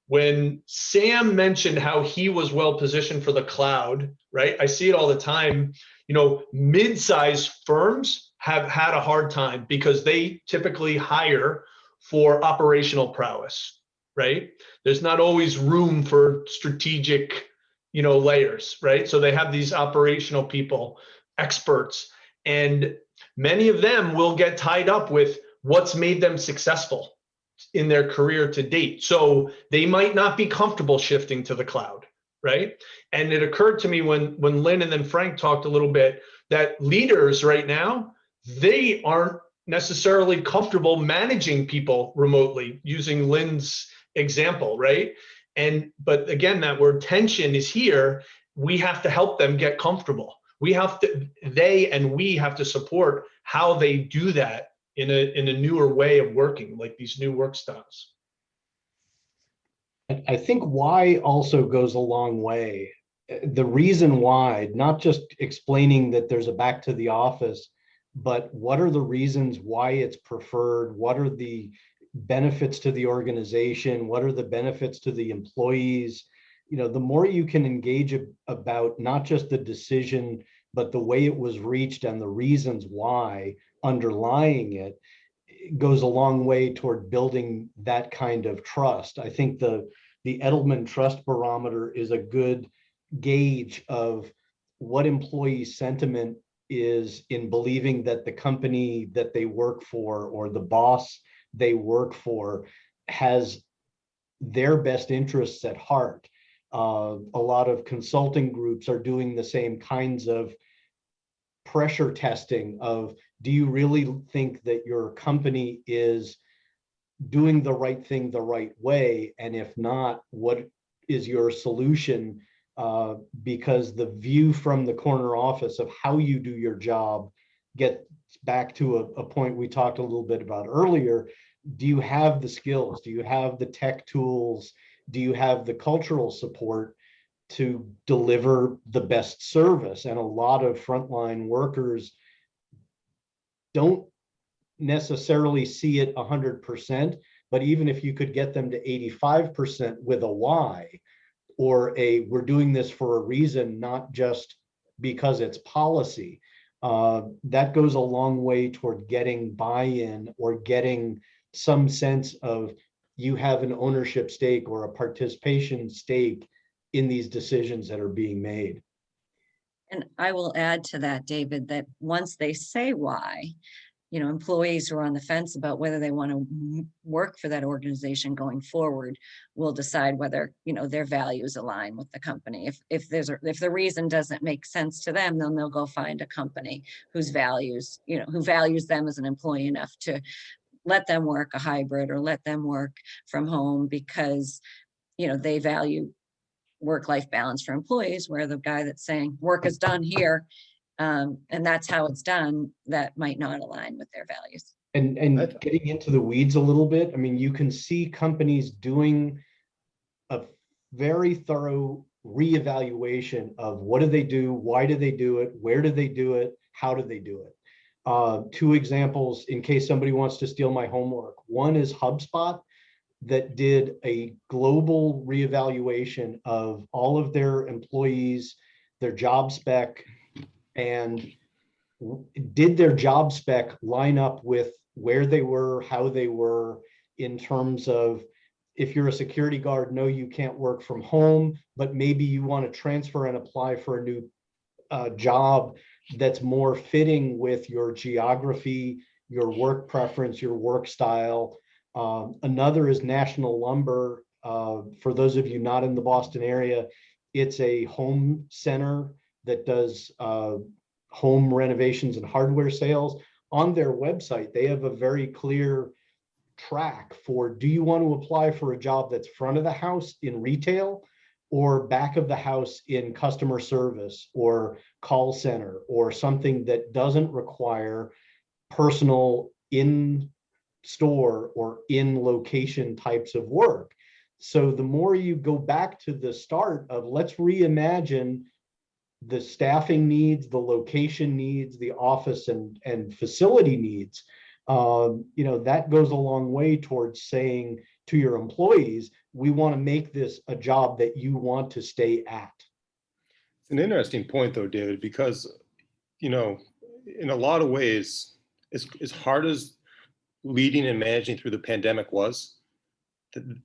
when Sam mentioned how he was well positioned for the cloud, right? I see it all the time. You know, mid-sized firms have had a hard time because they typically hire for operational prowess, right? There's not always room for strategic, you know, layers, right? So they have these operational people, experts, and many of them will get tied up with what's made them successful in their career to date. So they might not be comfortable shifting to the cloud, right? And it occurred to me when Lynn and then Frank talked a little bit that leaders right now, they aren't necessarily comfortable managing people remotely, using Lynn's example, right? But again, that word tension is here. We have to help them get comfortable. We have to support how they do that in a newer way of working, like these new work styles. I think why also goes a long way. The reason why, not just explaining that there's a back to the office, but what are the reasons why it's preferred? What are the benefits to the organization? What are the benefits to the employees? You know, the more you can engage about not just the decision, but the way it was reached and the reasons why underlying it, goes a long way toward building that kind of trust. I think the Edelman Trust Barometer is a good gauge of what employee sentiment is in believing that the company that they work for or the boss they work for has their best interests at heart. A lot of consulting groups are doing the same kinds of pressure testing of, do you really think that your company is doing the right thing the right way? And if not, what is your solution? Because the view from the corner office of how you do your job gets back to a point we talked a little bit about earlier. Do you have the skills? Do you have the tech tools? Do you have the cultural support to deliver the best service? And a lot of frontline workers don't necessarily see it 100%, but even if you could get them to 85% with a why, or we're doing this for a reason, not just because it's policy, that goes a long way toward getting buy-in or getting some sense of you have an ownership stake or a participation stake in these decisions that are being made. And I will add to that, David, that once they say why, you know, employees who are on the fence about whether they want to work for that organization going forward will decide whether, you know, their values align with the company. If the reason doesn't make sense to them, then they'll go find a company whose values, you know, who values them as an employee enough to let them work a hybrid or let them work from home because, you know, they value work-life balance for employees, where the guy that's saying work is done here, and that's how it's done, that might not align with their values. And getting into the weeds a little bit, I mean, you can see companies doing a very thorough reevaluation of what do they do, why do they do it, where do they do it, how do they do it. Two examples in case somebody wants to steal my homework. One is HubSpot, that did a global reevaluation of all of their employees, their job spec, and did their job spec line up with where they were, how they were, in terms of, if you're a security guard, no, you can't work from home, but maybe you want to transfer and apply for a new job that's more fitting with your geography, your work preference, your work style. Another is National Lumber. For those of you not in the Boston area, it's a home center that does home renovations and hardware sales. On their website, they have a very clear track for, do you want to apply for a job that's front of the house in retail or back of the house in customer service or call center or something that doesn't require personal in store or in location types of work. So the more you go back to the start of, let's reimagine the staffing needs, the location needs, the office and facility needs, that goes a long way towards saying to your employees, we want to make this a job that you want to stay at. It's an interesting point though, David, because, in a lot of ways, as hard as leading and managing through the pandemic was,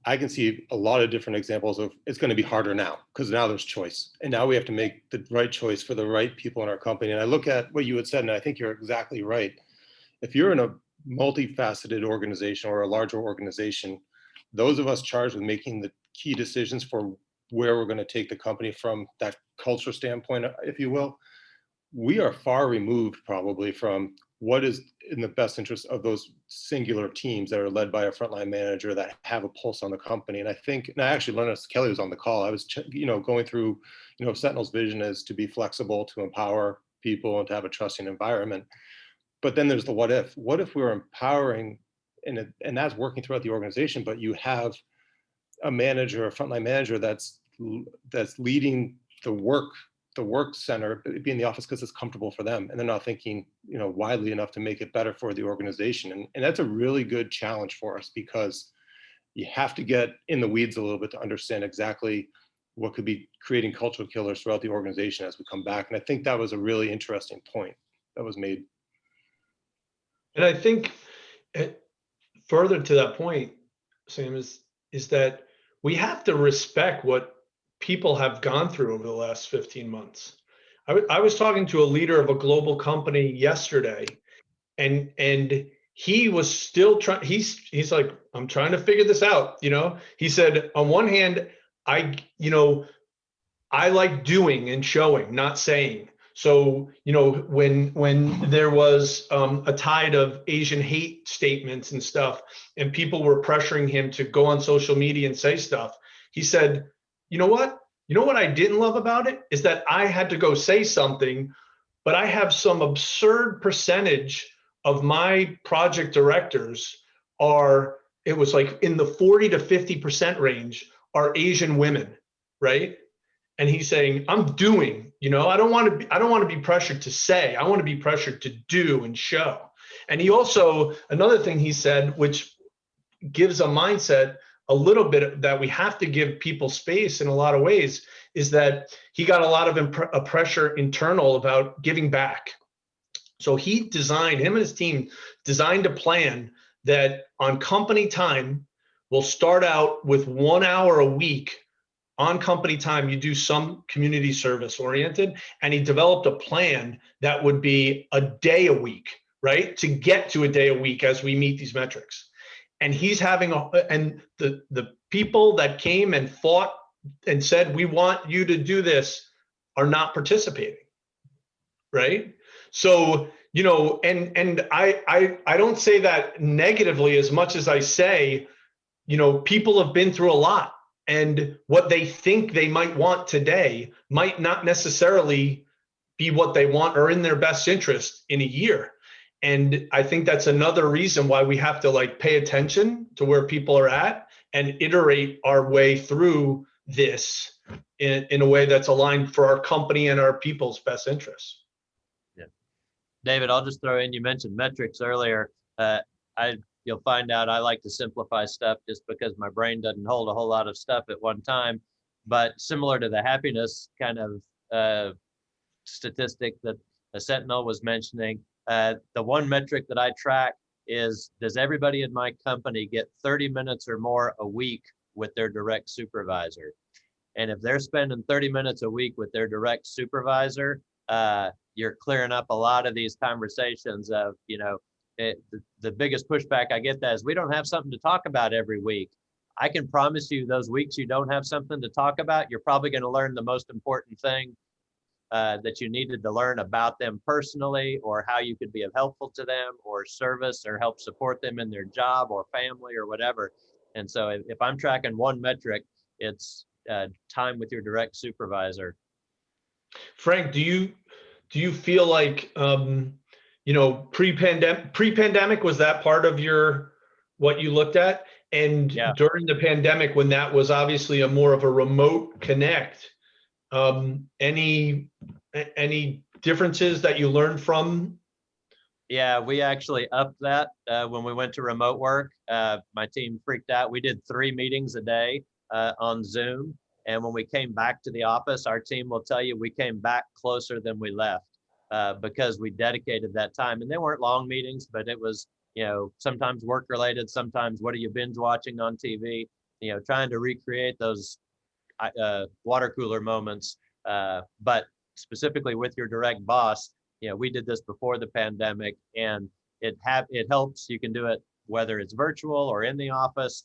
I can see a lot of different examples of it's going to be harder now because now there's choice. And now we have to make the right choice for the right people in our company. And I look at what you had said, and I think you're exactly right. If you're in a multifaceted organization or a larger organization, those of us charged with making the key decisions for where we're going to take the company from that culture standpoint, if you will, we are far removed probably from what is in the best interest of those singular teams that are led by a frontline manager that have a pulse on the company. And I think, and I actually learned as Kelly was on the call, I was, going through, Sentinel's vision is to be flexible, to empower people and to have a trusting environment. But then there's the what if. What if we're empowering, and that's working throughout the organization, but you have a manager, a frontline manager that's leading the work center, be in the office because it's comfortable for them, and they're not thinking, widely enough to make it better for the organization. And that's a really good challenge for us because you have to get in the weeds a little bit to understand exactly what could be creating cultural killers throughout the organization as we come back. And I think that was a really interesting point that was made. And I think further to that point, Sam, is that we have to respect what people have gone through over the last 15 months. I was talking to a leader of a global company yesterday, and he was still trying. He's like, I'm trying to figure this out. He said, on one hand, I like doing and showing, not saying. So, when there was a tide of Asian hate statements and stuff, and people were pressuring him to go on social media and say stuff, he said, you know what I didn't love about it is that I had to go say something, but I have some absurd percentage of my project directors it was like in the 40 to 50% range are Asian women, right? And he's saying, I'm doing, I don't want to be pressured to say, I want to be pressured to do and show. And he also, another thing he said, which gives a mindset a little bit that we have to give people space in a lot of ways, is that he got a lot of pressure internal about giving back. So him and his team designed a plan that on company time will start out with 1 hour a week on company time. You do some community service oriented, and he developed a plan that would be a day a week, right? To get to a day a week as we meet these metrics. And he's having and the people that came and fought and said, we want you to do this, are not participating, right? So, and I don't say that negatively as much as I say, people have been through a lot, and what they think they might want today might not necessarily be what they want or in their best interest in a year. And I think that's another reason why we have to pay attention to where people are at and iterate our way through this in a way that's aligned for our company and our people's best interests. Yeah. David, I'll just throw in, you mentioned metrics earlier. You'll find out I like to simplify stuff just because my brain doesn't hold a whole lot of stuff at one time. But similar to the happiness kind of statistic that the Sentinel was mentioning, the one metric that I track is, does everybody in my company get 30 minutes or more a week with their direct supervisor? And if they're spending 30 minutes a week with their direct supervisor, you're clearing up a lot of these conversations of, the biggest pushback I get that is we don't have something to talk about every week. I can promise you those weeks you don't have something to talk about, you're probably going to learn the most important thing that you needed to learn about them personally, or how you could be of helpful to them, or service or help support them in their job or family or whatever. And so if I'm tracking one metric, it's time with your direct supervisor. Frank, do you feel like pre-pandemic, was that part of what you looked at? And Yeah. during the pandemic, when that was obviously a more of a remote connect, any differences that you learned from? Yeah, we actually upped that when we went to remote work. My team freaked out. We did 3 meetings a day on Zoom. And when we came back to the office, our team will tell you we came back closer than we left because we dedicated that time. And they weren't long meetings, but it was, sometimes work related, sometimes what are you binge watching on TV, trying to recreate those water cooler moments. But specifically with your direct boss, we did this before the pandemic, and it helps. You can do it whether it's virtual or in the office.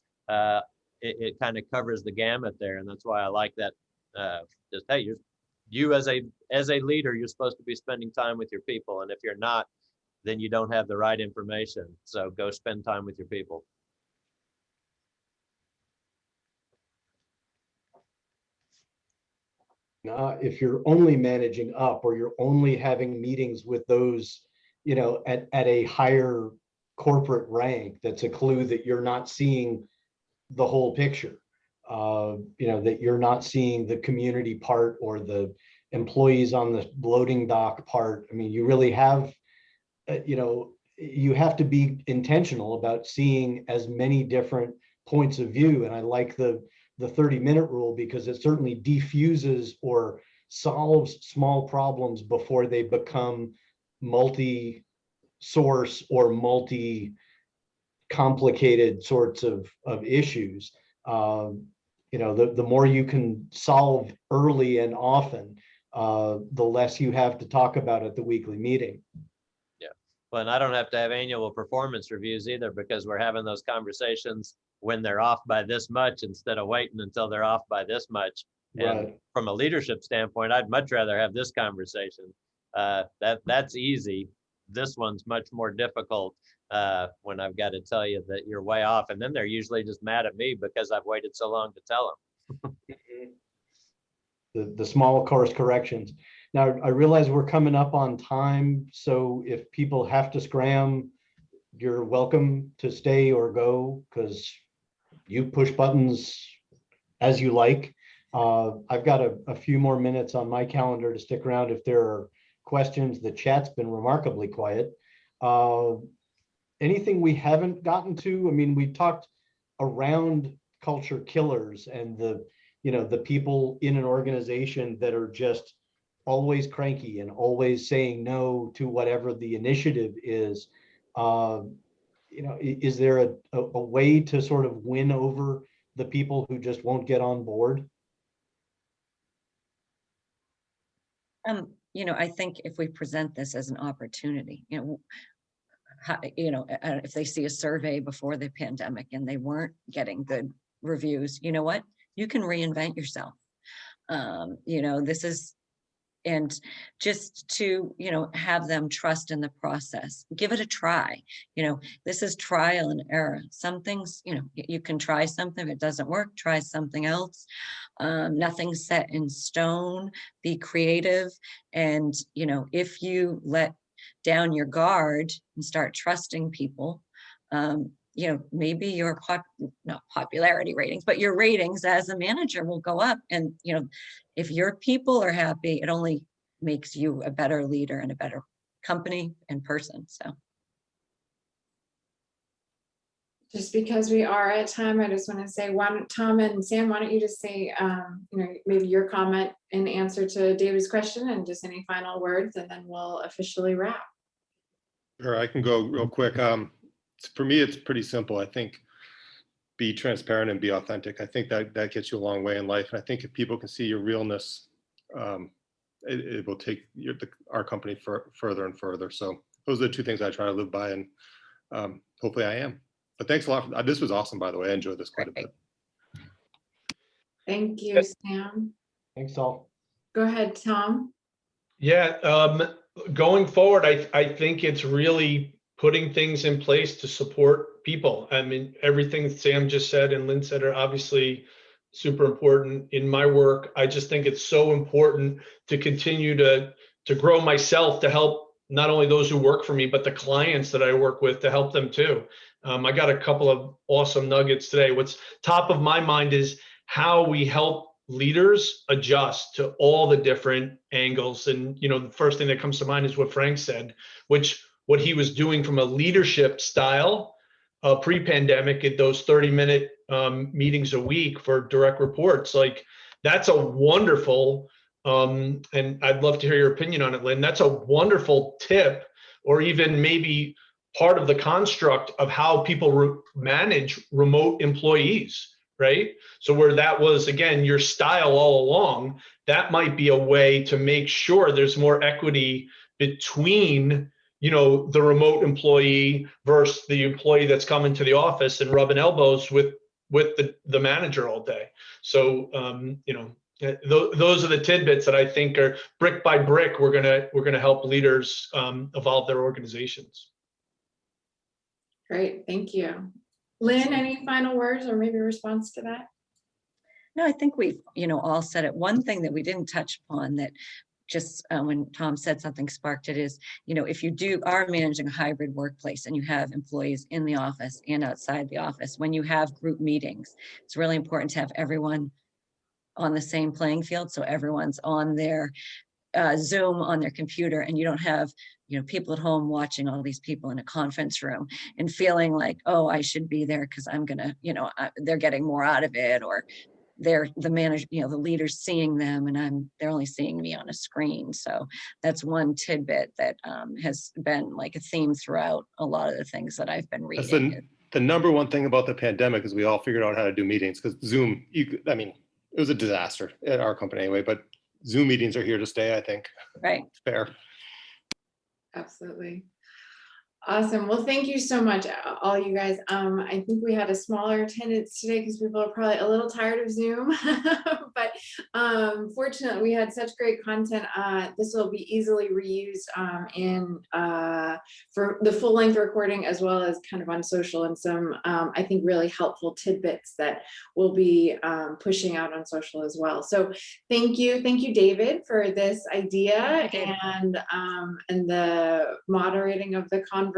It kind of covers the gamut there, and that's why I like that. Just hey, you as a leader, you're supposed to be spending time with your people, and if you're not, then you don't have the right information. So go spend time with your people. If you're only managing up, or you're only having meetings with those, at a higher corporate rank, that's a clue that you're not seeing the whole picture. That you're not seeing the community part or the employees on the loading dock part. I mean, you really have, you have to be intentional about seeing as many different points of view. And I like the 30-minute rule, because it certainly defuses or solves small problems before they become multi-source or multi-complicated sorts of issues. The more you can solve early and often, the less you have to talk about at the weekly meeting. Yeah. Well, and I don't have to have annual performance reviews either, because we're having those conversations when they're off by this much instead of waiting until they're off by this much. And Right. from a leadership standpoint, I'd much rather have this conversation. That's easy. This one's much more difficult when I've got to tell you that you're way off. And then they're usually just mad at me because I've waited so long to tell them. The small course corrections. Now, I realize we're coming up on time, so if people have to scram, you're welcome to stay or go, because you push buttons as you like. I've got a few more minutes on my calendar to stick around if there are questions. The chat's been remarkably quiet. Anything we haven't gotten to? I mean, we talked around culture killers and the people in an organization that are just always cranky and always saying no to whatever the initiative is. Is there a way to sort of win over the people who just won't get on board? I think if we present this as an opportunity, if they see a survey before the pandemic and they weren't getting good reviews, you know what? You can reinvent yourself. This is, and just to, have them trust in the process, give it a try. This is trial and error. Some things, you can try something. If it doesn't work, try something else. Nothing's set in stone. Be creative. And, if you let down your guard and start trusting people, maybe your not popularity ratings, but your ratings as a manager will go up. And, if your people are happy, it only makes you a better leader and a better company and person. So. Just because we are at time, I just want to say, Tom and Sam, why don't you just say, maybe your comment in answer to David's question and just any final words, and then we'll officially wrap. Sure, I can go real quick. For me, it's pretty simple. I think be transparent and be authentic. I think that gets you a long way in life. And I think if people can see your realness it will take our company further and further. So those are the two things I try to live by, and hopefully I am. But thanks a lot. This was awesome, by the way. I enjoyed this quite a bit. Thank you, Sam. Thanks all. Go ahead, Tom. Yeah, going forward, I think it's really putting things in place to support people. I mean, everything Sam just said and Lynn said are obviously super important in my work. I just think it's so important to continue to grow myself, to help not only those who work for me, but the clients that I work with, to help them too. I got a couple of awesome nuggets today. What's top of my mind is how we help leaders adjust to all the different angles. And, you know, the first thing that comes to mind is what Frank said, which what he was doing from a leadership style pre-pandemic at those 30-minute meetings a week for direct reports. Like, that's a wonderful, and I'd love to hear your opinion on it, Lynn. That's a wonderful tip, or even maybe part of the construct of how people manage remote employees, right? So where that was, again, your style all along, that might be a way to make sure there's more equity between, you know, the remote employee versus the employee that's coming to the office and rubbing elbows with the manager all day. So, you know, those are the tidbits that I think are brick by brick. We're gonna help leaders evolve their organizations. Great, thank you. Lynn, any final words or maybe a response to that? No, I think we've, you know, all said it. One thing that we didn't touch upon that just when Tom said something sparked it is, you know, if you are managing a hybrid workplace and you have employees in the office and outside the office, when you have group meetings, it's really important to have everyone on the same playing field. So everyone's on their Zoom on their computer, and you don't have, you know, people at home watching all these people in a conference room and feeling like, oh, I should be there because I'm gonna, you know, they're getting more out of it, or they're the manager, you know, the leader's seeing them and they're only seeing me on a screen. So that's one tidbit that has been like a theme throughout a lot of the things that I've been reading. That's the number one thing about the pandemic is we all figured out how to do meetings, because Zoom, I mean, it was a disaster at our company anyway, but Zoom meetings are here to stay, I think. Right. Fair. Absolutely. Awesome. Well, thank you so much, all you guys. I think we had a smaller attendance today because people are probably a little tired of Zoom, but fortunately we had such great content. This will be easily reused for the full length recording, as well as kind of on social, and some, I think, really helpful tidbits that we'll be pushing out on social as well. So thank you, David, for this idea and the moderating of the conversation.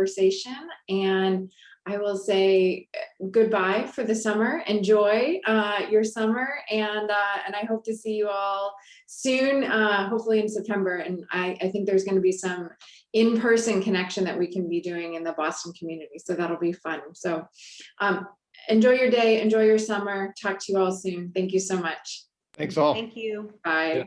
And I will say goodbye for the summer. Enjoy your summer, and I hope to see you all soon, hopefully in September. And I think there's going to be some in-person connection that we can be doing in the Boston community, so that'll be fun. So enjoy your day, enjoy your summer. Talk to you all soon. Thank you so much. Thanks all. Thank you. Bye. Yeah.